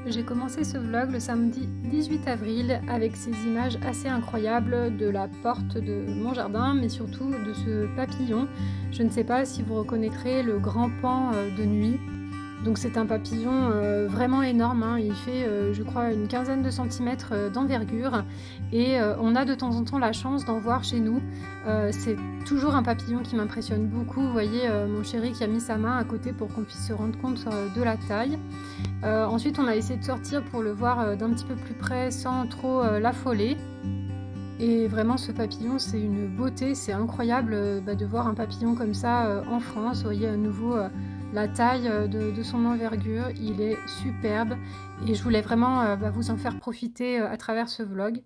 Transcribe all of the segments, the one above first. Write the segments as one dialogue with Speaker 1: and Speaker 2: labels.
Speaker 1: J'ai commencé ce vlog le samedi 18 avril avec ces images assez incroyables de la porte de mon jardin, mais surtout de ce papillon. Je ne sais pas si vous reconnaîtrez le grand paon de nuit. Donc c'est un papillon vraiment énorme, hein. Il fait je crois une quinzaine de centimètres d'envergure et on a de temps en temps la chance d'en voir chez nous. C'est toujours un papillon qui m'impressionne beaucoup. Vous voyez mon chéri qui a mis sa main à côté pour qu'on puisse se rendre compte de la taille. Ensuite on a essayé de sortir pour le voir d'un petit peu plus près sans trop l'affoler. Et vraiment ce papillon c'est une beauté, c'est incroyable de voir un papillon comme ça en France. Vous voyez à nouveau la taille de son envergure, il est superbe et je voulais vraiment vous en faire profiter à travers ce vlog.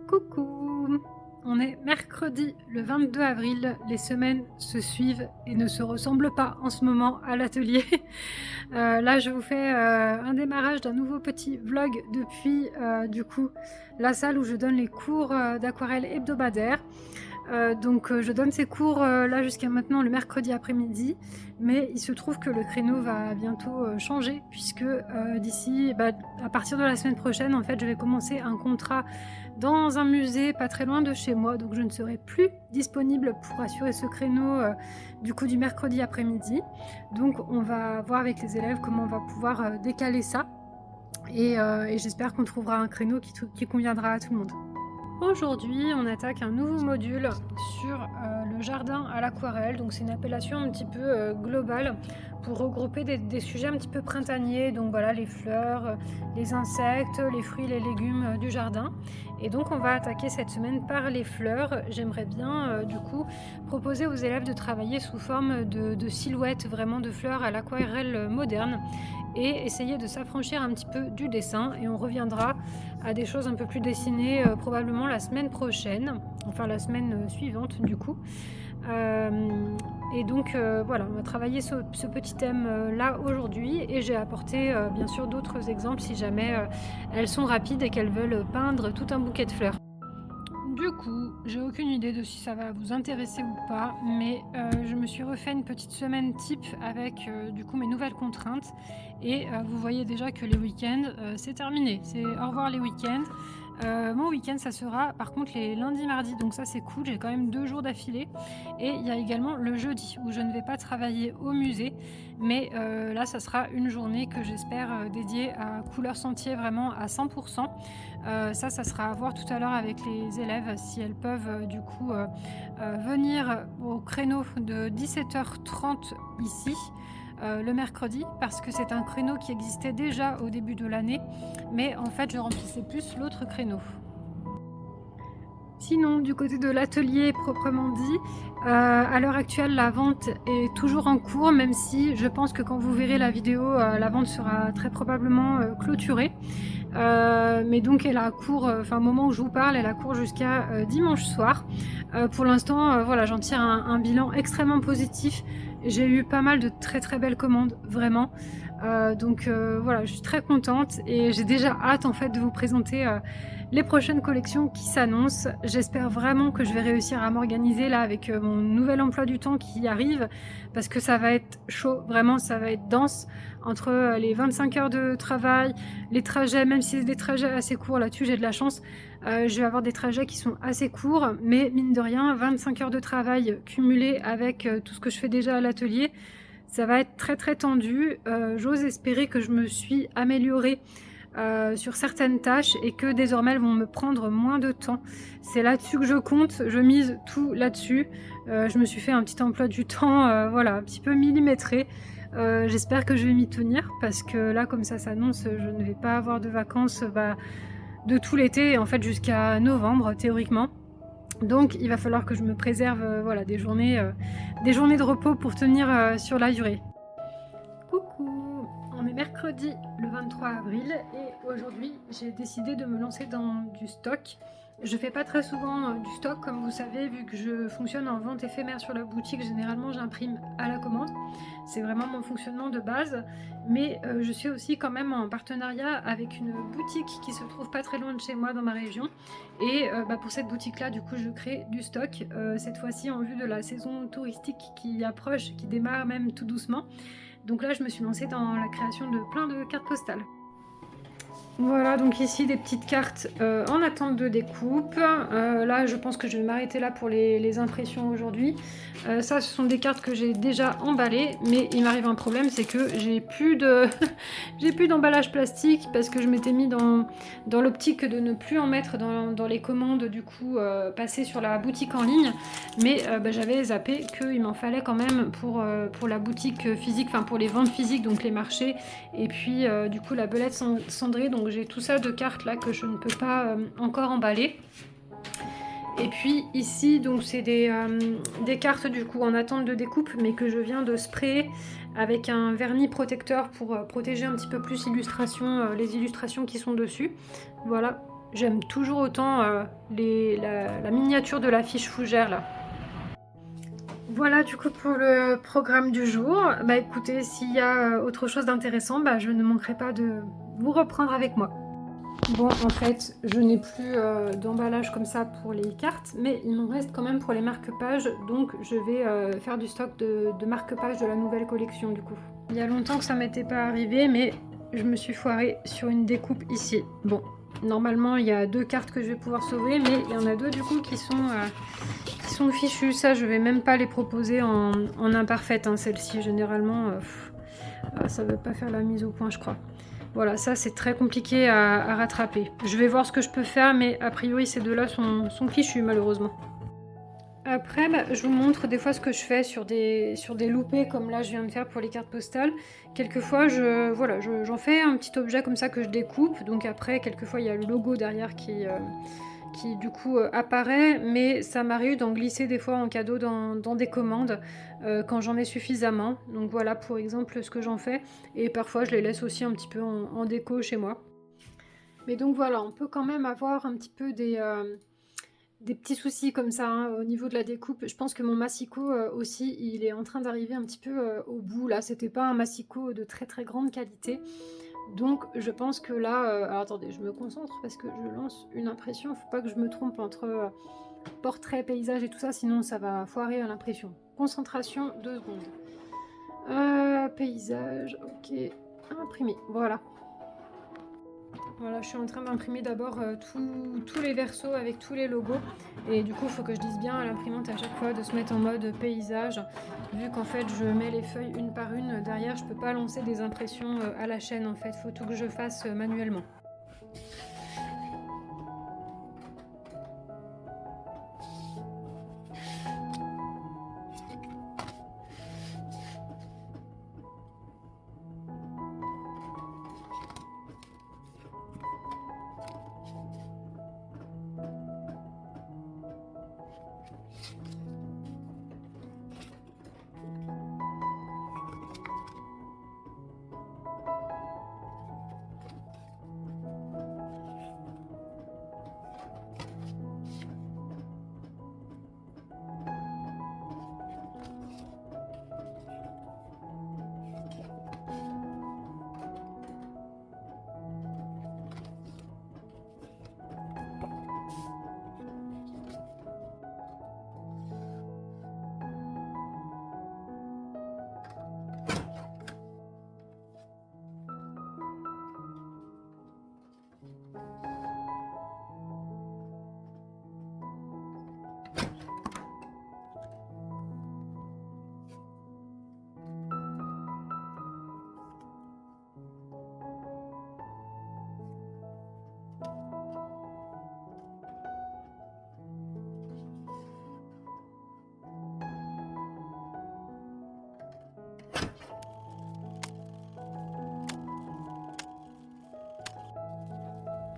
Speaker 1: Coucou! On est mercredi le 22 avril, les semaines se suivent et ne se ressemblent pas en ce moment à l'atelier. Là je vous fais un démarrage d'un nouveau petit vlog depuis du coup la salle où je donne les cours d'aquarelle hebdomadaires. Donc je donne ces cours là jusqu'à maintenant le mercredi après-midi, mais il se trouve que le créneau va bientôt changer puisque d'ici à partir de la semaine prochaine en fait je vais commencer un contrat dans un musée pas très loin de chez moi, donc je ne serai plus disponible pour assurer ce créneau du coup du mercredi après-midi. Donc on va voir avec les élèves comment on va pouvoir décaler ça et j'espère qu'on trouvera un créneau qui conviendra à tout le monde. Aujourd'hui, on attaque un nouveau module sur le jardin à l'aquarelle. Donc c'est une appellation un petit peu globale pour regrouper des sujets un petit peu printaniers. Donc voilà, les fleurs, les insectes, les fruits, les légumes du jardin. Et donc on va attaquer cette semaine par les fleurs. J'aimerais bien du coup proposer aux élèves de travailler sous forme de silhouettes vraiment de fleurs à l'aquarelle moderne et essayer de s'affranchir un petit peu du dessin, et on reviendra à des choses un peu plus dessinées probablement la semaine prochaine, enfin la semaine suivante du coup. Et donc voilà, on va travailler ce petit thème là aujourd'hui, et j'ai apporté bien sûr d'autres exemples si jamais elles sont rapides et qu'elles veulent peindre tout un bouquet de fleurs. Du coup, j'ai aucune idée de si ça va vous intéresser ou pas, mais je me suis refait une petite semaine type avec du coup mes nouvelles contraintes, et vous voyez déjà que les week-ends c'est terminé, c'est au revoir les week-ends. Mon week-end ça sera par contre les lundis mardis, donc ça c'est cool, j'ai quand même 2 jours d'affilée, et il y a également le jeudi où je ne vais pas travailler au musée, mais là ça sera une journée que j'espère dédiée à couleur sentier vraiment à 100%. Ça sera à voir tout à l'heure avec les élèves si elles peuvent du coup venir au créneau de 17h30 ici le mercredi, parce que c'est un créneau qui existait déjà au début de l'année, mais en fait je remplissais plus l'autre créneau. Sinon, du côté de l'atelier proprement dit, à l'heure actuelle, la vente est toujours en cours, même si je pense que quand vous verrez la vidéo, la vente sera très probablement clôturée. Mais donc elle a cours, enfin au moment où je vous parle, elle a cours jusqu'à dimanche soir. Pour l'instant, voilà, j'en tire un bilan extrêmement positif. J'ai eu pas mal de très belles commandes, vraiment. Donc voilà, je suis très contente et j'ai déjà hâte en fait de vous présenter les prochaines collections qui s'annoncent. J'espère vraiment que je vais réussir à m'organiser là avec mon nouvel emploi du temps qui arrive, parce que ça va être chaud, vraiment ça va être dense entre les 25 heures de travail, les trajets, même si c'est des trajets assez courts, là-dessus j'ai de la chance, je vais avoir des trajets qui sont assez courts, mais mine de rien 25 heures de travail cumulées avec tout ce que je fais déjà à l'atelier, ça va être très tendu. J'ose espérer que je me suis améliorée sur certaines tâches et que désormais elles vont me prendre moins de temps. C'est là-dessus que je compte, je mise tout là-dessus. Je me suis fait un petit emploi du temps, voilà, un petit peu millimétré. J'espère que je vais m'y tenir, parce que là comme ça s'annonce, je ne vais pas avoir de vacances de tout l'été, en fait jusqu'à novembre théoriquement. Donc il va falloir que je me préserve voilà, des journées de repos pour tenir sur la durée. Coucou, on est mercredi le 23 avril et aujourd'hui j'ai décidé de me lancer dans du stock. Je fais pas très souvent du stock comme vous savez, vu que je fonctionne en vente éphémère sur la boutique. Généralement j'imprime à la commande, c'est vraiment mon fonctionnement de base, mais je suis aussi quand même en partenariat avec une boutique qui se trouve pas très loin de chez moi dans ma région, et pour cette boutique là du coup je crée du stock, cette fois-ci en vue de la saison touristique qui approche, qui démarre même tout doucement. Donc là je me suis lancée dans la création de plein de cartes postales. Voilà, donc ici des petites cartes en attente de découpe. Là, je pense que je vais m'arrêter là pour les impressions aujourd'hui. Ça, ce sont des cartes que j'ai déjà emballées, mais il m'arrive un problème, c'est que j'ai plus de j'ai plus d'emballage plastique parce que je m'étais mis dans l'optique de ne plus en mettre dans les commandes, du coup, passer sur la boutique en ligne. Mais bah, j'avais zappé qu'il m'en fallait quand même pour la boutique physique, enfin pour les ventes physiques, donc les marchés, et puis du coup la belette cendrée. Donc j'ai tout ça de cartes là que je ne peux pas encore emballer. Et puis ici, donc c'est des cartes du coup en attente de découpe, mais que je viens de sprayer avec un vernis protecteur pour protéger un petit peu plus les illustrations qui sont dessus. Voilà, j'aime toujours autant la miniature de la fiche fougère là. Voilà du coup pour le programme du jour. Bah écoutez, s'il y a autre chose d'intéressant, bah, je ne manquerai pas de vous reprendre avec moi. Bon, en fait, je n'ai plus d'emballage comme ça pour les cartes, mais il m'en reste quand même pour les marque-pages, donc je vais faire du stock de marque-pages de la nouvelle collection du coup. Il y a longtemps que ça m'était pas arrivé, mais je me suis foirée sur une découpe ici. Bon, normalement il y a 2 cartes que je vais pouvoir sauver, mais il y en a 2 du coup qui sont fichues. Ça, je vais même pas les proposer en imparfaite, hein, celle-ci. Généralement, ça veut pas faire la mise au point, je crois. Voilà, ça c'est très compliqué à rattraper. Je vais voir ce que je peux faire, mais a priori ces deux-là sont fichus malheureusement. Après, bah, je vous montre des fois ce que je fais sur des loupés, comme là je viens de faire pour les cartes postales. Quelquefois, j'en fais un petit objet comme ça que je découpe. Donc après, quelquefois il y a le logo derrière qui du coup apparaît, mais ça m'arrive d'en glisser des fois en cadeau dans des commandes quand j'en ai suffisamment. Donc voilà pour exemple ce que j'en fais, et parfois je les laisse aussi un petit peu en déco chez moi. Mais donc voilà, on peut quand même avoir un petit peu des petits soucis comme ça hein, au niveau de la découpe. Je pense que mon massicot aussi, il est en train d'arriver un petit peu au bout là. C'était pas un massicot de très très grande qualité. Donc je pense que là, alors attendez, je me concentre parce que je lance une impression. Faut pas que je me trompe entre portrait, paysage et tout ça, sinon ça va foirer à l'impression. Concentration, 2 secondes. Paysage, ok, imprimer, voilà. Voilà, je suis en train d'imprimer d'abord tous les versos avec tous les logos. Et du coup, il faut que je dise bien à l'imprimante à chaque fois de se mettre en mode paysage. Vu qu'en fait, je mets les feuilles une par une derrière, je peux pas lancer des impressions à la chaîne en fait. Faut tout que je fasse manuellement.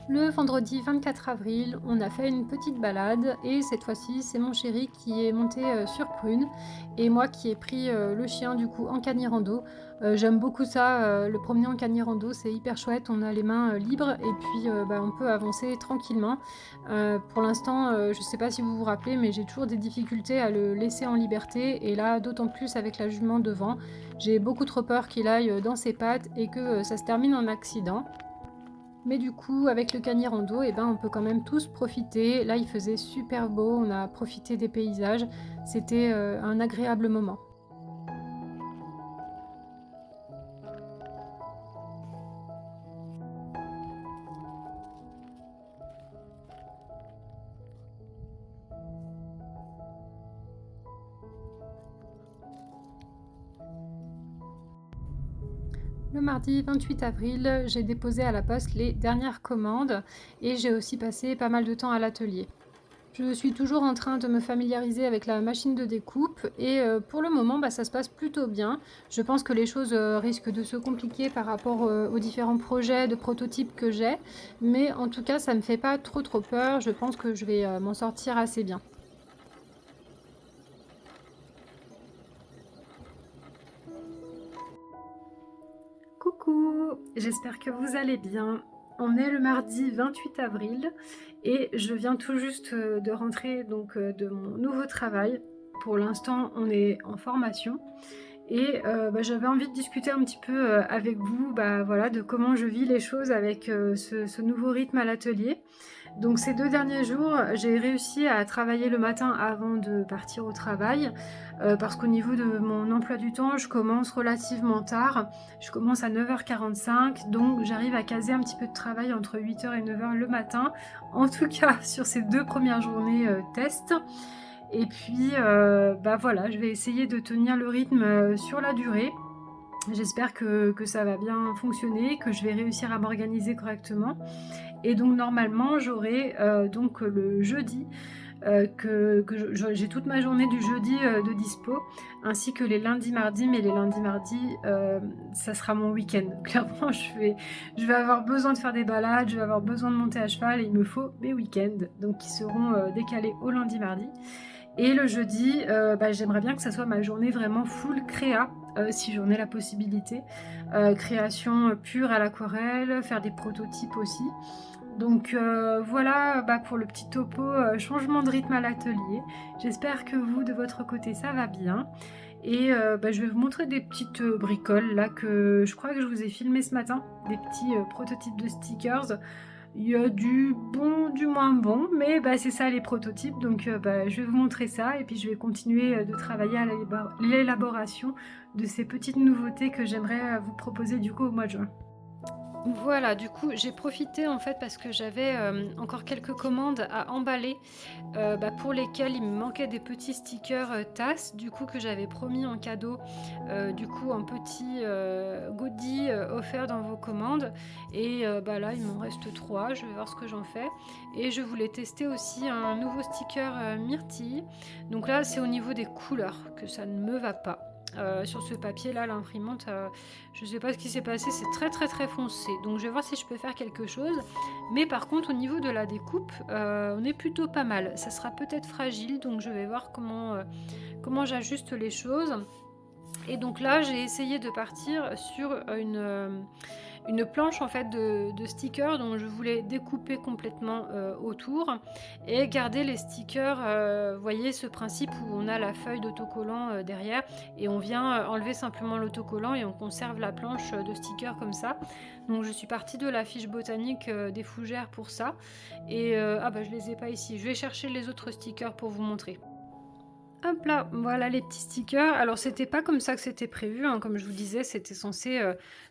Speaker 1: Le vendredi 24 avril, on a fait une petite balade et cette fois-ci, c'est mon chéri qui est monté sur Prune et moi qui ai pris le chien du coup en canirando. J'aime beaucoup ça, le promener en canirando, c'est hyper chouette, on a les mains libres et puis bah, on peut avancer tranquillement. Pour l'instant, je ne sais pas si vous vous rappelez, mais j'ai toujours des difficultés à le laisser en liberté et là, d'autant plus avec la jument devant, j'ai beaucoup trop peur qu'il aille dans ses pattes et que ça se termine en accident. Mais du coup, avec le canirando, eh ben, on peut quand même tous profiter. Là, il faisait super beau, on a profité des paysages. C'était un agréable moment. Le mardi 28 avril, j'ai déposé à la poste les dernières commandes et j'ai aussi passé pas mal de temps à l'atelier. Je suis toujours en train de me familiariser avec la machine de découpe et pour le moment, ça se passe plutôt bien. Je pense que les choses risquent de se compliquer par rapport aux différents projets de prototypes que j'ai, mais en tout cas, ça me fait pas trop peur. Je pense que je vais m'en sortir assez bien. Coucou, j'espère que vous allez bien. On est le mardi 28 avril et je viens tout juste de rentrer de mon nouveau travail. Pour l'instant, on est en formation et j'avais envie de discuter un petit peu avec vous voilà, de comment je vis les choses avec ce nouveau rythme à l'atelier. Donc ces 2 derniers jours, j'ai réussi à travailler le matin avant de partir au travail, parce qu'au niveau de mon emploi du temps, je commence relativement tard. Je commence à 9h45, donc j'arrive à caser un petit peu de travail entre 8h et 9h le matin, en tout cas sur ces 2 premières journées, test. Et puis, voilà, je vais essayer de tenir le rythme, sur la durée. J'espère que ça va bien fonctionner, que je vais réussir à m'organiser correctement. Et donc normalement j'aurai donc le jeudi j'ai toute ma journée du jeudi de dispo, ainsi que les lundis mardis, mais les lundis mardis ça sera mon week-end. Clairement je vais avoir besoin de faire des balades, je vais avoir besoin de monter à cheval et il me faut mes week-ends, donc qui seront décalés au lundi mardi. Et le jeudi, j'aimerais bien que ça soit ma journée vraiment full créa, si j'en ai la possibilité. Création pure à l'aquarelle, faire des prototypes aussi. Donc voilà pour le petit topo, changement de rythme à l'atelier. J'espère que vous, de votre côté, ça va bien. Et je vais vous montrer des petites bricoles là que je crois que je vous ai filmé ce matin. Des petits prototypes de stickers. Il y a du bon, du moins bon, mais c'est ça les prototypes. Donc je vais vous montrer ça et puis je vais continuer de travailler à l'élaboration de ces petites nouveautés que j'aimerais vous proposer du coup au mois de juin. Voilà, du coup, j'ai profité en fait parce que j'avais encore quelques commandes à emballer pour lesquelles il me manquait des petits stickers tasses, du coup, que j'avais promis en cadeau, du coup, un petit goodie offert dans vos commandes. Et là, il m'en reste 3, je vais voir ce que j'en fais. Et je voulais tester aussi un nouveau sticker myrtille. Donc là, c'est au niveau des couleurs que ça ne me va pas. Sur ce papier là, l'imprimante, je sais pas ce qui s'est passé, c'est très foncé, donc je vais voir si je peux faire quelque chose. Mais par contre au niveau de la découpe, on est plutôt pas mal. Ça sera peut-être fragile, donc je vais voir comment j'ajuste les choses. Et donc là j'ai essayé de partir sur une planche en fait de stickers dont je voulais découper complètement autour et garder les stickers, vous voyez ce principe où on a la feuille d'autocollant derrière et on vient enlever simplement l'autocollant et on conserve la planche de stickers comme ça. Donc je suis partie de la fiche botanique des fougères pour ça. Et je les ai pas ici, je vais chercher les autres stickers pour vous montrer. Hop là, voilà les petits stickers. Alors c'était pas comme ça que c'était prévu, hein. Comme je vous disais, c'était censé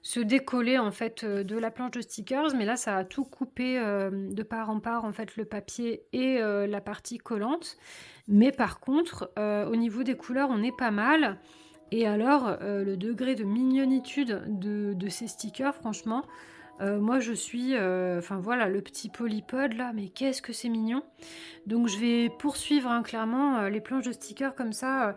Speaker 1: se décoller en fait de la planche de stickers, mais là ça a tout coupé de part en part en fait le papier et la partie collante. Mais par contre, au niveau des couleurs, on est pas mal. Et alors, le degré de mignonitude de ces stickers, franchement, moi je suis, enfin voilà, le petit polypod là, mais qu'est-ce que c'est mignon! Donc je vais poursuivre hein, clairement les planches de stickers comme ça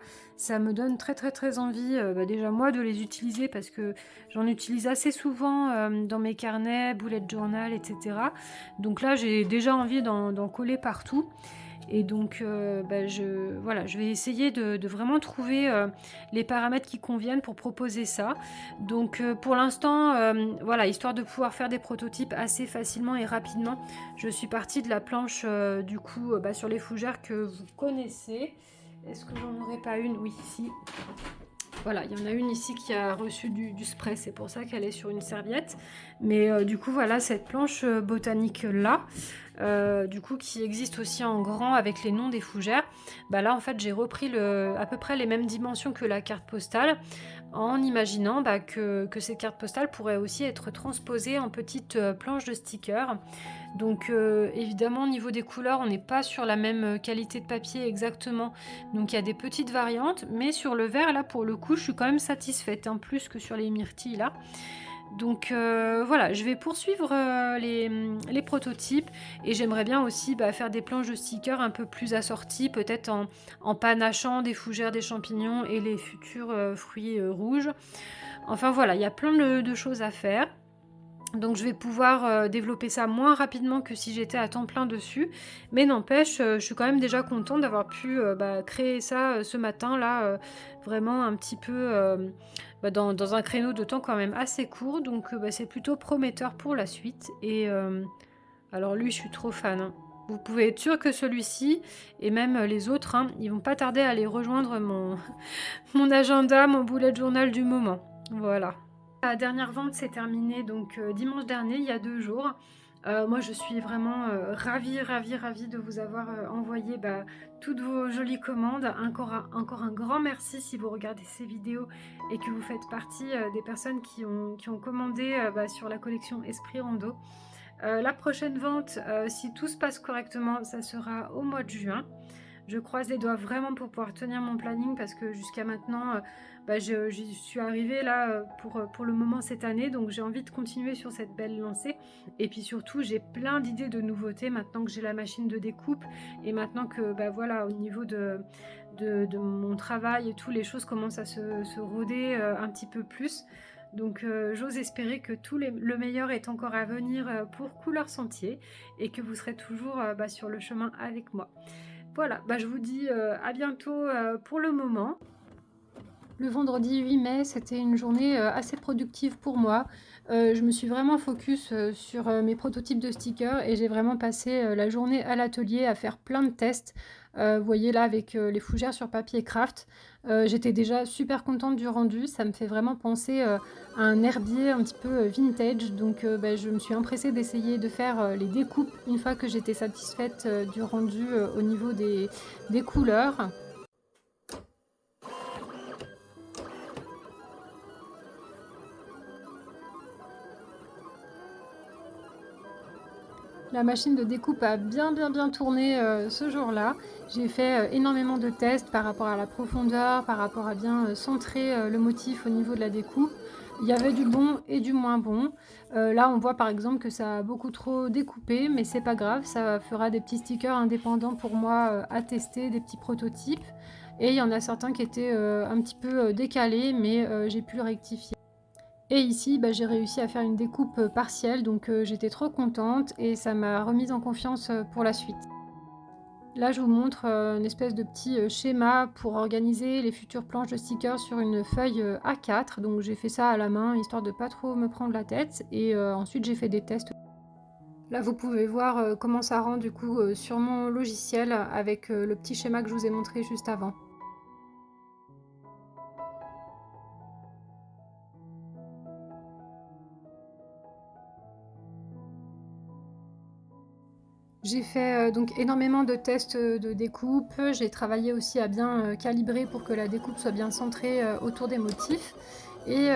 Speaker 1: me donne très envie déjà moi de les utiliser parce que j'en utilise assez souvent dans mes carnets, bullet journal, etc. Donc là j'ai déjà envie d'en coller partout. Et donc je vais essayer de vraiment trouver les paramètres qui conviennent pour proposer ça. Donc pour l'instant, voilà, histoire de pouvoir faire des prototypes assez facilement et rapidement, je suis partie de la planche du coup sur les fougères que vous connaissez. Est-ce que j'en aurais pas une? Oui, ici. Voilà, il y en a une ici qui a reçu du spray, c'est pour ça qu'elle est sur une serviette. Mais du coup, voilà, cette planche botanique-là, du coup, qui existe aussi en grand avec les noms des fougères. Là, en fait, j'ai repris à peu près les mêmes dimensions que la carte postale, en imaginant que ces cartes postales pourraient aussi être transposées en petites planches de stickers. Donc évidemment au niveau des couleurs on n'est pas sur la même qualité de papier exactement, donc il y a des petites variantes, mais sur le vert là pour le coup je suis quand même satisfaite, hein, plus que sur les myrtilles là. Donc voilà, je vais poursuivre les prototypes et j'aimerais bien aussi faire des planches de stickers un peu plus assorties, peut-être en panachant des fougères, des champignons et les futurs fruits rouges. Enfin voilà, il y a plein de choses à faire. Donc je vais pouvoir développer ça moins rapidement que si j'étais à temps plein dessus. Mais n'empêche, je suis quand même déjà contente d'avoir pu créer ça ce matin là, vraiment un petit peu dans un créneau de temps quand même assez court. Donc c'est plutôt prometteur pour la suite. Et alors lui, je suis trop fan, hein. Vous pouvez être sûr que celui-ci, et même les autres, hein, ils vont pas tarder à aller rejoindre mon agenda, mon bullet journal du moment. Voilà. La dernière vente s'est terminée donc dimanche dernier, il y a 2 jours. Moi je suis vraiment ravie de vous avoir envoyé toutes vos jolies commandes. Encore un grand merci si vous regardez ces vidéos et que vous faites partie des personnes qui ont commandé sur la collection Esprit Rando. La prochaine vente, si tout se passe correctement, ça sera au mois de juin. Je croise les doigts vraiment pour pouvoir tenir mon planning parce que jusqu'à maintenant, j'y suis arrivée là pour le moment cette année. Donc j'ai envie de continuer sur cette belle lancée. Et puis surtout, j'ai plein d'idées de nouveautés maintenant que j'ai la machine de découpe. Et maintenant que voilà, au niveau de mon travail et tout, les choses commencent à se roder un petit peu plus. Donc j'ose espérer que le meilleur est encore à venir pour Couleur Sentier et que vous serez toujours sur le chemin avec moi. Voilà, je vous dis à bientôt pour le moment. Le vendredi 8 mai, c'était une journée assez productive pour moi. Je me suis vraiment focus sur mes prototypes de stickers et j'ai vraiment passé la journée à l'atelier à faire plein de tests. Vous voyez là avec les fougères sur papier craft. J'étais déjà super contente du rendu. Ça me fait vraiment penser à un herbier un petit peu vintage. Donc je me suis empressée d'essayer de faire les découpes une fois que j'étais satisfaite du rendu au niveau des couleurs. La machine de découpe a bien tourné ce jour-là. J'ai fait énormément de tests par rapport à la profondeur, par rapport à bien centrer le motif au niveau de la découpe. Il y avait du bon et du moins bon. Là, on voit par exemple que ça a beaucoup trop découpé, mais c'est pas grave, ça fera des petits stickers indépendants pour moi à tester, des petits prototypes. Et il y en a certains qui étaient un petit peu décalés, mais j'ai pu le rectifier. Et ici, j'ai réussi à faire une découpe partielle, donc j'étais trop contente et ça m'a remise en confiance pour la suite. Là, je vous montre une espèce de petit schéma pour organiser les futures planches de stickers sur une feuille A4. Donc j'ai fait ça à la main, histoire de pas trop me prendre la tête. Et ensuite, j'ai fait des tests. Là, vous pouvez voir comment ça rend du coup sur mon logiciel avec le petit schéma que je vous ai montré juste avant. J'ai fait donc énormément de tests de découpe. J'ai travaillé aussi à bien calibrer pour que la découpe soit bien centrée autour des motifs. Et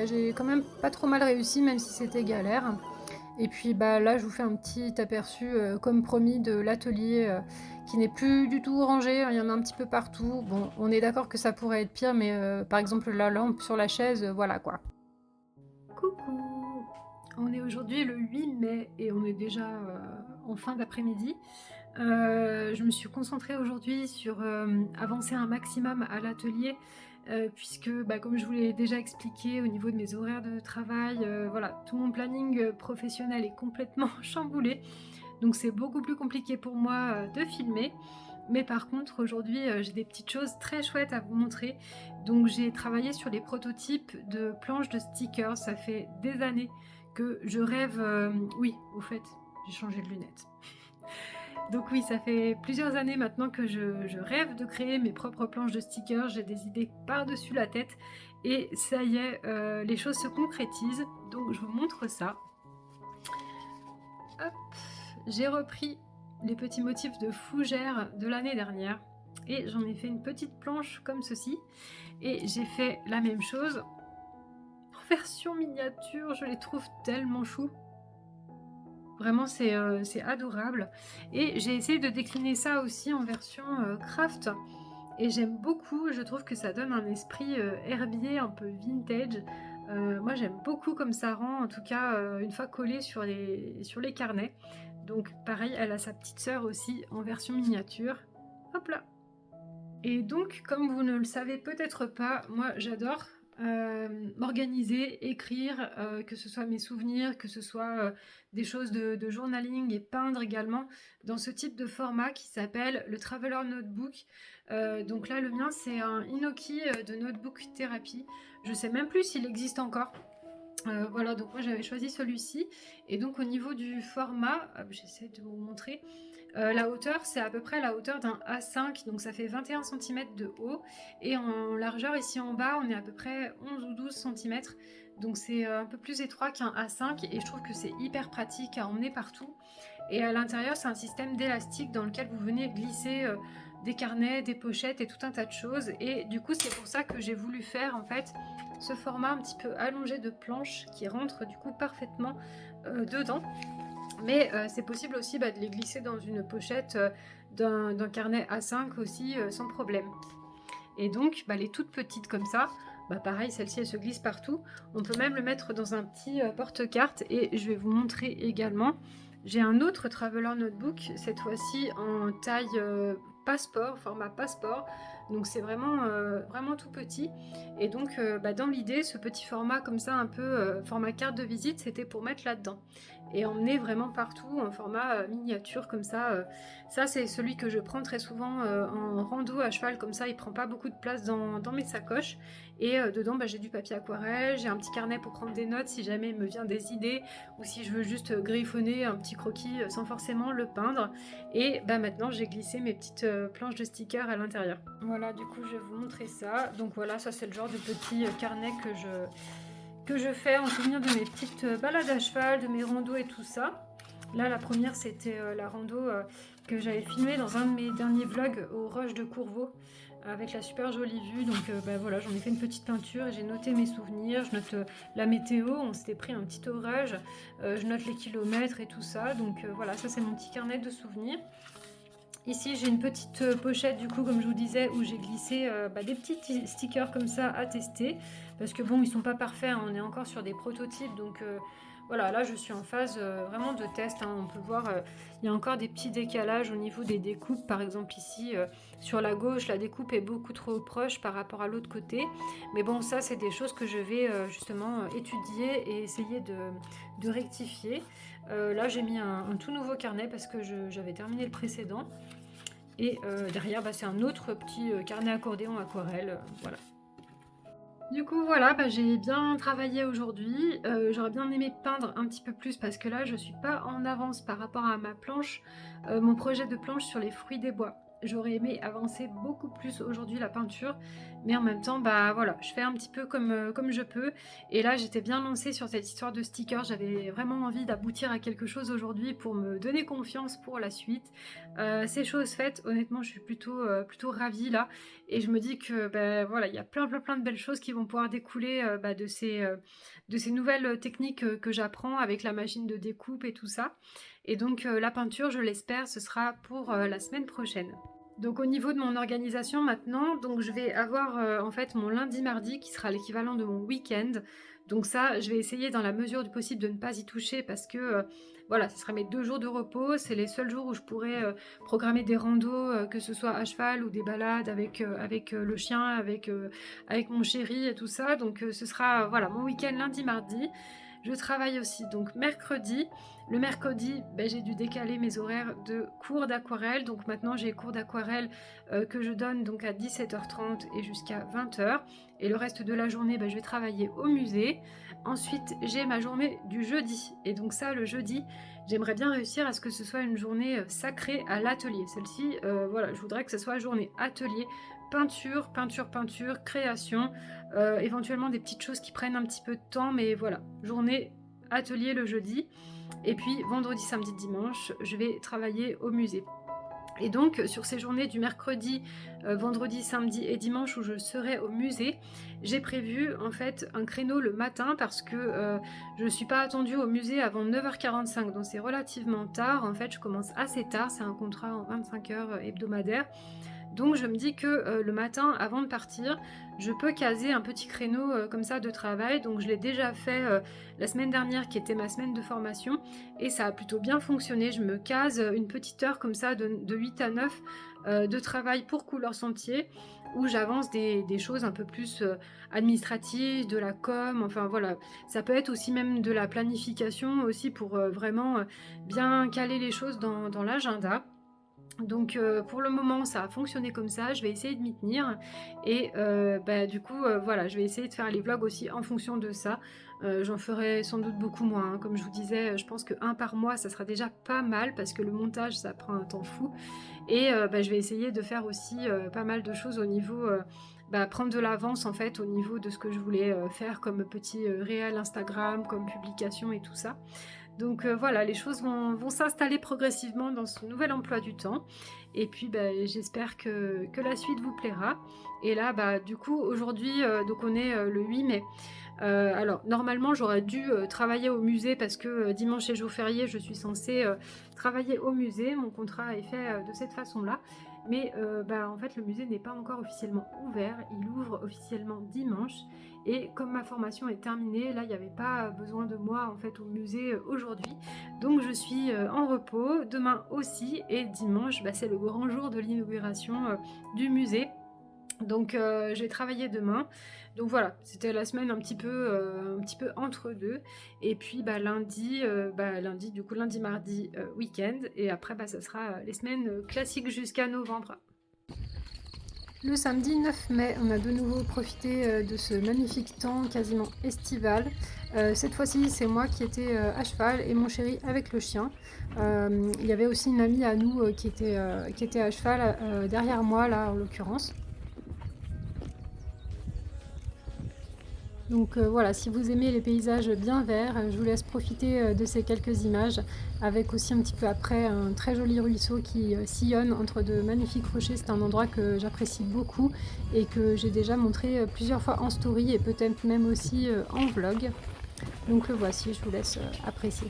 Speaker 1: j'ai quand même pas trop mal réussi, même si c'était galère. Et puis là, je vous fais un petit aperçu, comme promis, de l'atelier qui n'est plus du tout rangé. Il y en a un petit peu partout. Bon, on est d'accord que ça pourrait être pire, mais par exemple la lampe sur la chaise, voilà quoi. Coucou! On est aujourd'hui le 8 mai et on est déjà en fin d'après-midi. Je me suis concentrée aujourd'hui sur avancer un maximum à l'atelier puisque comme je vous l'ai déjà expliqué au niveau de mes horaires de travail, voilà, tout mon planning professionnel est complètement chamboulé. Donc c'est beaucoup plus compliqué pour moi de filmer. Mais par contre aujourd'hui j'ai des petites choses très chouettes à vous montrer. Donc j'ai travaillé sur les prototypes de planches de stickers. Ça fait des années que je rêve... Oui, au fait, j'ai changé de lunettes. Donc oui, ça fait plusieurs années maintenant que je rêve de créer mes propres planches de stickers. J'ai des idées par-dessus la tête. Et ça y est, les choses se concrétisent. Donc je vous montre ça. Hop, j'ai repris les petits motifs de fougères de l'année dernière. Et j'en ai fait une petite planche comme ceci. Et j'ai fait la même chose en version miniature. Je les trouve tellement choux. Vraiment, c'est adorable. Et j'ai essayé de décliner ça aussi en version craft. Et j'aime beaucoup, je trouve que ça donne un esprit herbier, un peu vintage. Moi j'aime beaucoup comme ça rend, en tout cas une fois collé sur les carnets. Donc pareil, elle a sa petite sœur aussi en version miniature. Hop là. Et donc, comme vous ne le savez peut-être pas, moi j'adore m'organiser, écrire, que ce soit mes souvenirs, que ce soit des choses de journaling et peindre également, dans ce type de format qui s'appelle le Traveler Notebook. Donc là, le mien, c'est un Inoki de Notebook Therapy. Je sais même plus s'il existe encore. Voilà, donc moi j'avais choisi celui-ci. Et donc au niveau du format, j'essaie de vous montrer. La hauteur, c'est à peu près la hauteur d'un A5, donc ça fait 21 cm de haut. Et en largeur, ici en bas, on est à peu près 11 ou 12 cm. Donc c'est un peu plus étroit qu'un A5 et je trouve que c'est hyper pratique à emmener partout. Et à l'intérieur, c'est un système d'élastique dans lequel vous venez glisser des carnets, des pochettes et tout un tas de choses. Et du coup, c'est pour ça que j'ai voulu faire en fait ce format un petit peu allongé de planche qui rentre du coup parfaitement dedans. Mais c'est possible aussi de les glisser dans une pochette d'un carnet A5 aussi sans problème. Et donc les toutes petites comme ça, pareil, celle-ci elle se glisse partout. On peut même le mettre dans un petit porte-carte et je vais vous montrer également. J'ai un autre Traveler Notebook, cette fois-ci en taille passeport, format passeport. Donc c'est vraiment, vraiment tout petit. Et donc dans l'idée, ce petit format comme ça, un peu format carte de visite, c'était pour mettre là-dedans. Et emmener vraiment partout en format miniature comme ça. Ça c'est celui que je prends très souvent en rando à cheval, comme ça il prend pas beaucoup de place dans mes sacoches. Et dedans j'ai du papier aquarelle, j'ai un petit carnet pour prendre des notes si jamais il me vient des idées ou si je veux juste griffonner un petit croquis sans forcément le peindre. Et maintenant j'ai glissé mes petites planches de stickers à l'intérieur. Voilà, du coup je vais vous montrer ça. Donc voilà, ça c'est le genre de petit carnet que je fais en souvenir de mes petites balades à cheval, de mes randos et tout ça. Là, la première, c'était la rando que j'avais filmée dans un de mes derniers vlogs aux Roches de Courvaux, avec la super jolie vue. Donc voilà, j'en ai fait une petite peinture et j'ai noté mes souvenirs. Je note la météo, on s'était pris un petit orage. Je note les kilomètres et tout ça. Donc voilà, ça c'est mon petit carnet de souvenirs. Ici, j'ai une petite pochette, du coup, comme je vous disais, où j'ai glissé des petits stickers comme ça à tester. Parce que bon, ils sont pas parfaits, hein, on est encore sur des prototypes. Donc voilà, là, je suis en phase vraiment de test. Hein, on peut voir, il y a encore des petits décalages au niveau des découpes. Par exemple, ici, sur la gauche, la découpe est beaucoup trop proche par rapport à l'autre côté. Mais bon, ça, c'est des choses que je vais justement étudier et essayer de rectifier. Là, j'ai mis un tout nouveau carnet parce que j'avais terminé le précédent. Et derrière, c'est un autre petit carnet accordéon aquarelle. Voilà. Du coup, voilà, j'ai bien travaillé aujourd'hui. J'aurais bien aimé peindre un petit peu plus parce que là, je suis pas en avance par rapport à ma planche, mon projet de planche sur les fruits des bois. J'aurais aimé avancer beaucoup plus aujourd'hui la peinture, mais en même temps, voilà, je fais un petit peu comme je peux. Et là, j'étais bien lancée sur cette histoire de stickers. J'avais vraiment envie d'aboutir à quelque chose aujourd'hui pour me donner confiance pour la suite. C'est chose faite. Honnêtement, je suis plutôt ravie là. Et je me dis que voilà, il y a plein de belles choses qui vont pouvoir découler de ces nouvelles techniques que j'apprends avec la machine de découpe et tout ça. Et donc la peinture, je l'espère, ce sera pour la semaine prochaine. Donc au niveau de mon organisation maintenant, donc je vais avoir en fait mon lundi-mardi qui sera l'équivalent de mon week-end. Donc ça, je vais essayer dans la mesure du possible de ne pas y toucher parce que voilà, ce sera mes 2 jours de repos. C'est les seuls jours où je pourrais programmer des randos, que ce soit à cheval ou des balades avec le chien, avec mon chéri et tout ça. Donc ce sera voilà mon week-end lundi-mardi. Je travaille aussi donc mercredi. Le mercredi, j'ai dû décaler mes horaires de cours d'aquarelle. Donc maintenant, j'ai cours d'aquarelle que je donne donc à 17h30 et jusqu'à 20h. Et le reste de la journée, je vais travailler au musée. Ensuite, j'ai ma journée du jeudi. Et donc ça, le jeudi, j'aimerais bien réussir à ce que ce soit une journée sacrée à l'atelier. Celle-ci, voilà, je voudrais que ce soit journée atelier, peinture, création, éventuellement des petites choses qui prennent un petit peu de temps. Mais voilà, journée atelier le jeudi. Et puis vendredi, samedi, dimanche, je vais travailler au musée. Et donc sur ces journées du mercredi, vendredi, samedi et dimanche où je serai au musée, j'ai prévu en fait un créneau le matin parce que je ne suis pas attendue au musée avant 9h45, donc c'est relativement tard. En fait, je commence assez tard, c'est un contrat en 25 heures hebdomadaire. Donc je me dis que le matin, avant de partir, je peux caser un petit créneau comme ça de travail. Donc je l'ai déjà fait la semaine dernière qui était ma semaine de formation et ça a plutôt bien fonctionné. Je me case une petite heure comme ça de 8 à 9 de travail pour Couleur Sentier où j'avance des choses un peu plus administratives, de la com, enfin voilà. Ça peut être aussi même de la planification aussi pour vraiment bien caler les choses dans l'agenda. Donc pour le moment ça a fonctionné comme ça, je vais essayer de m'y tenir et du coup voilà, je vais essayer de faire les vlogs aussi en fonction de ça. J'en ferai sans doute beaucoup moins, hein. Comme je vous disais, je pense que un par mois ça sera déjà pas mal parce que le montage ça prend un temps fou et je vais essayer de faire aussi pas mal de choses au niveau prendre de l'avance en fait au niveau de ce que je voulais faire comme petit réel Instagram, comme publication et tout ça. Donc voilà, les choses vont s'installer progressivement dans ce nouvel emploi du temps. Et puis j'espère que la suite vous plaira. Et là, du coup, aujourd'hui, donc on est le 8 mai. Alors, normalement, j'aurais dû travailler au musée parce que dimanche et jour férié, je suis censée travailler au musée. Mon contrat est fait de cette façon-là. Mais en fait, le musée n'est pas encore officiellement ouvert. Il ouvre officiellement dimanche. Et comme ma formation est terminée, là, il n'y avait pas besoin de moi en fait au musée aujourd'hui. Donc, je suis en repos. Demain aussi. Et dimanche, c'est le grand jour de l'inauguration du musée. Donc je vais travailler demain. Donc voilà, c'était la semaine un petit peu entre deux. Et puis lundi, du coup lundi, mardi, week-end. Et après ça sera les semaines classiques jusqu'à novembre. Le samedi 9 mai, on a de nouveau profité de ce magnifique temps quasiment estival. Cette fois-ci, c'est moi qui étais à cheval et mon chéri avec le chien. Il y avait aussi une amie à nous qui était à cheval derrière moi, là en l'occurrence. Donc voilà, si vous aimez les paysages bien verts, je vous laisse profiter de ces quelques images, avec aussi un petit peu après un très joli ruisseau qui sillonne entre de magnifiques rochers. C'est un endroit que j'apprécie beaucoup et que j'ai déjà montré plusieurs fois en story et peut-être même aussi en vlog. Donc le voici, je vous laisse apprécier.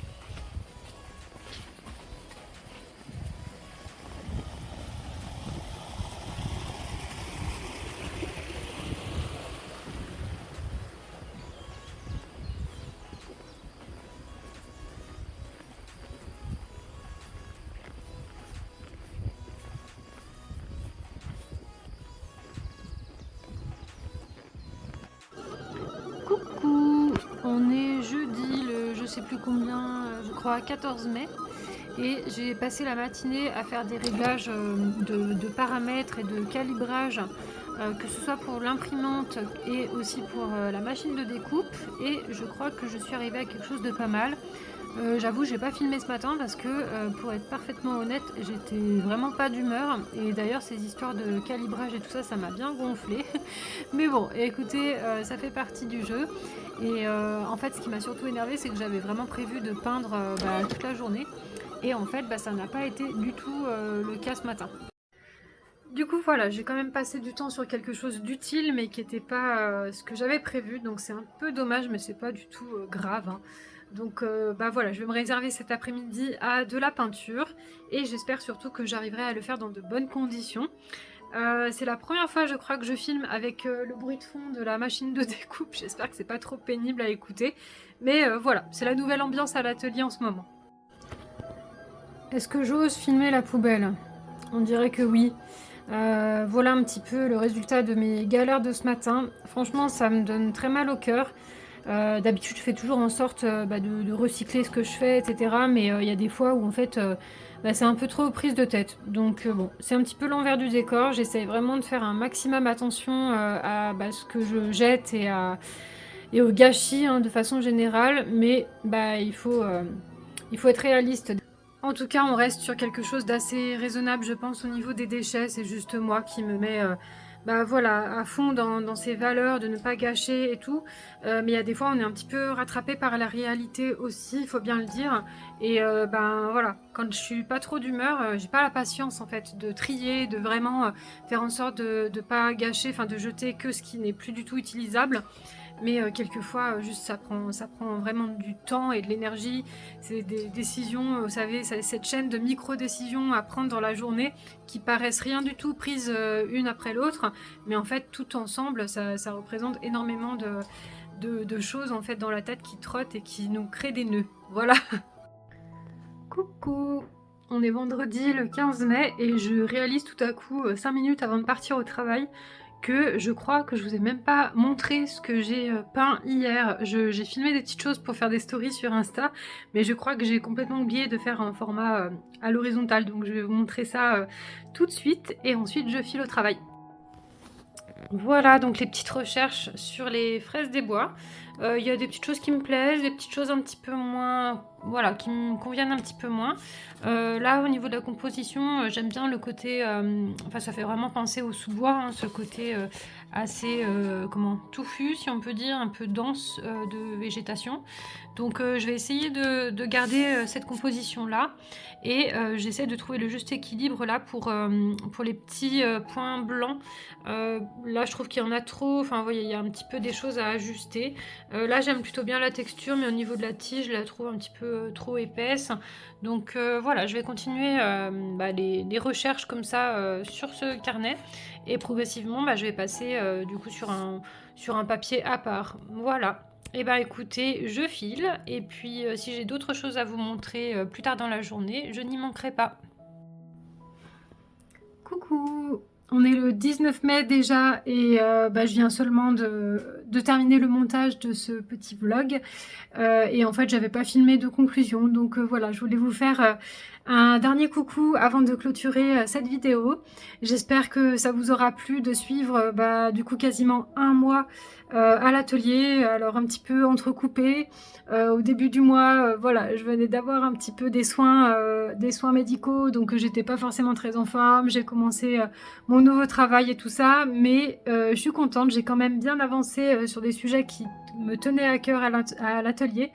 Speaker 1: Coucou, on est jeudi, je sais plus combien, je crois 14 mai. Et j'ai passé la matinée à faire des réglages de paramètres et de calibrage, que ce soit pour l'imprimante et aussi pour la machine de découpe. Et je crois que je suis arrivée à quelque chose de pas mal. J'avoue, j'ai pas filmé ce matin parce que, pour être parfaitement honnête, j'étais vraiment pas d'humeur. Et d'ailleurs, ces histoires de calibrage et tout ça, ça m'a bien gonflé. Mais bon, écoutez, ça fait partie du jeu. Et en fait, ce qui m'a surtout énervé, c'est que j'avais vraiment prévu de peindre toute la journée. Et en fait, ça n'a pas été du tout le cas ce matin. Du coup, voilà, j'ai quand même passé du temps sur quelque chose d'utile, mais qui n'était pas ce que j'avais prévu. Donc c'est un peu dommage, mais c'est pas du tout grave, hein. Donc voilà, je vais me réserver cet après-midi à de la peinture. Et j'espère surtout que j'arriverai à le faire dans de bonnes conditions. C'est la première fois, je crois, que je filme avec le bruit de fond de la machine de découpe. J'espère que c'est pas trop pénible à écouter. Mais voilà, c'est la nouvelle ambiance à l'atelier en ce moment. Est-ce que j'ose filmer la poubelle? On dirait que oui. Voilà un petit peu le résultat de mes galères de ce matin. Franchement, ça me donne très mal au cœur. D'habitude, je fais toujours en sorte de recycler ce que je fais, etc. Mais il y a des fois où en fait, c'est un peu trop prise de tête. Donc bon, c'est un petit peu l'envers du décor. J'essaye vraiment de faire un maximum attention à ce que je jette et au gâchis, hein, de façon générale. Mais il faut être réaliste. En tout cas, on reste sur quelque chose d'assez raisonnable, je pense, au niveau des déchets. C'est juste moi qui me mets à fond dans ces valeurs de ne pas gâcher et tout. Mais il y a des fois, on est un petit peu rattrapé par la réalité aussi, il faut bien le dire. Et voilà, quand je suis pas trop d'humeur, j'ai pas la patience en fait de trier, de vraiment faire en sorte de pas gâcher, enfin de jeter que ce qui n'est plus du tout utilisable. mais quelquefois, juste ça prend vraiment du temps et de l'énergie. C'est des décisions, vous savez, cette chaîne de micro-décisions à prendre dans la journée qui paraissent rien du tout prises une après l'autre, mais en fait, tout ensemble, ça représente énormément de choses en fait dans la tête qui trottent et qui nous créent des nœuds. Voilà. Coucou! On est vendredi le 15 mai et je réalise tout à coup, 5 minutes avant de partir au travail, que je crois que je vous ai même pas montré ce que j'ai peint hier. J'ai filmé des petites choses pour faire des stories sur Insta, mais je crois que j'ai complètement oublié de faire un format à l'horizontale, donc je vais vous montrer ça tout de suite et ensuite je file au travail. Voilà donc les petites recherches sur les fraises des bois. Il y a des petites choses qui me plaisent, des petites choses un petit peu moins, voilà, qui me conviennent un petit peu moins. Là au niveau de la composition, j'aime bien le côté, enfin ça fait vraiment penser au sous-bois, hein, ce côté assez comment, touffu si on peut dire, un peu dense de végétation. Donc je vais essayer de garder cette composition là et j'essaie de trouver le juste équilibre là pour les petits points blancs. Là je trouve qu'il y en a trop, enfin vous voyez il y a un petit peu des choses à ajuster. Là j'aime plutôt bien la texture, mais au niveau de la tige je la trouve un petit peu trop épaisse. Donc voilà, je vais continuer les recherches comme ça sur ce carnet et progressivement je vais passer du coup sur un papier à part. Voilà. Et écoutez, je file et puis si j'ai d'autres choses à vous montrer plus tard dans la journée, je n'y manquerai pas. Coucou! On est le 19 mai déjà et je viens seulement de terminer le montage de ce petit vlog. Et en fait, j'avais pas filmé de conclusion. Donc voilà, je voulais vous faire un dernier coucou avant de clôturer cette vidéo. J'espère que ça vous aura plu de suivre du coup quasiment un mois à l'atelier. Alors un petit peu entrecoupé. Au début du mois, voilà, je venais d'avoir un petit peu des soins médicaux, donc j'étais pas forcément très en forme. J'ai commencé mon nouveau travail et tout ça, mais je suis contente, j'ai quand même bien avancé sur des sujets qui me tenaient à cœur à l'atelier.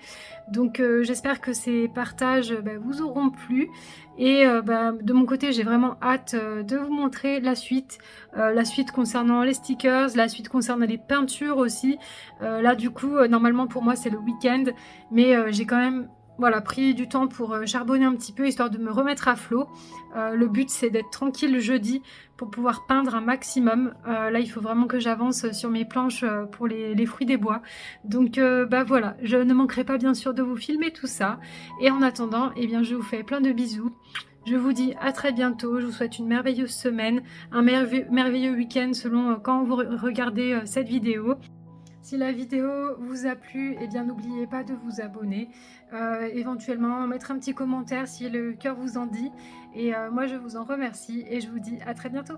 Speaker 1: Donc j'espère que ces partages vous auront plu. Et de mon côté, j'ai vraiment hâte de vous montrer la suite concernant les stickers, la suite concernant les peintures aussi. Là du coup, normalement pour moi c'est le week-end, mais j'ai quand même pris du temps pour charbonner un petit peu, histoire de me remettre à flot. Le but c'est d'être tranquille le jeudi pour pouvoir peindre un maximum. Là il faut vraiment que j'avance sur mes planches pour les fruits des bois. Donc voilà, je ne manquerai pas bien sûr de vous filmer tout ça. Et en attendant, eh bien, je vous fais plein de bisous. Je vous dis à très bientôt, je vous souhaite une merveilleuse semaine, un merveilleux week-end selon quand vous regardez cette vidéo. Si la vidéo vous a plu, eh bien n'oubliez pas de vous abonner, éventuellement mettre un petit commentaire si le cœur vous en dit. Et moi je vous en remercie et je vous dis à très bientôt.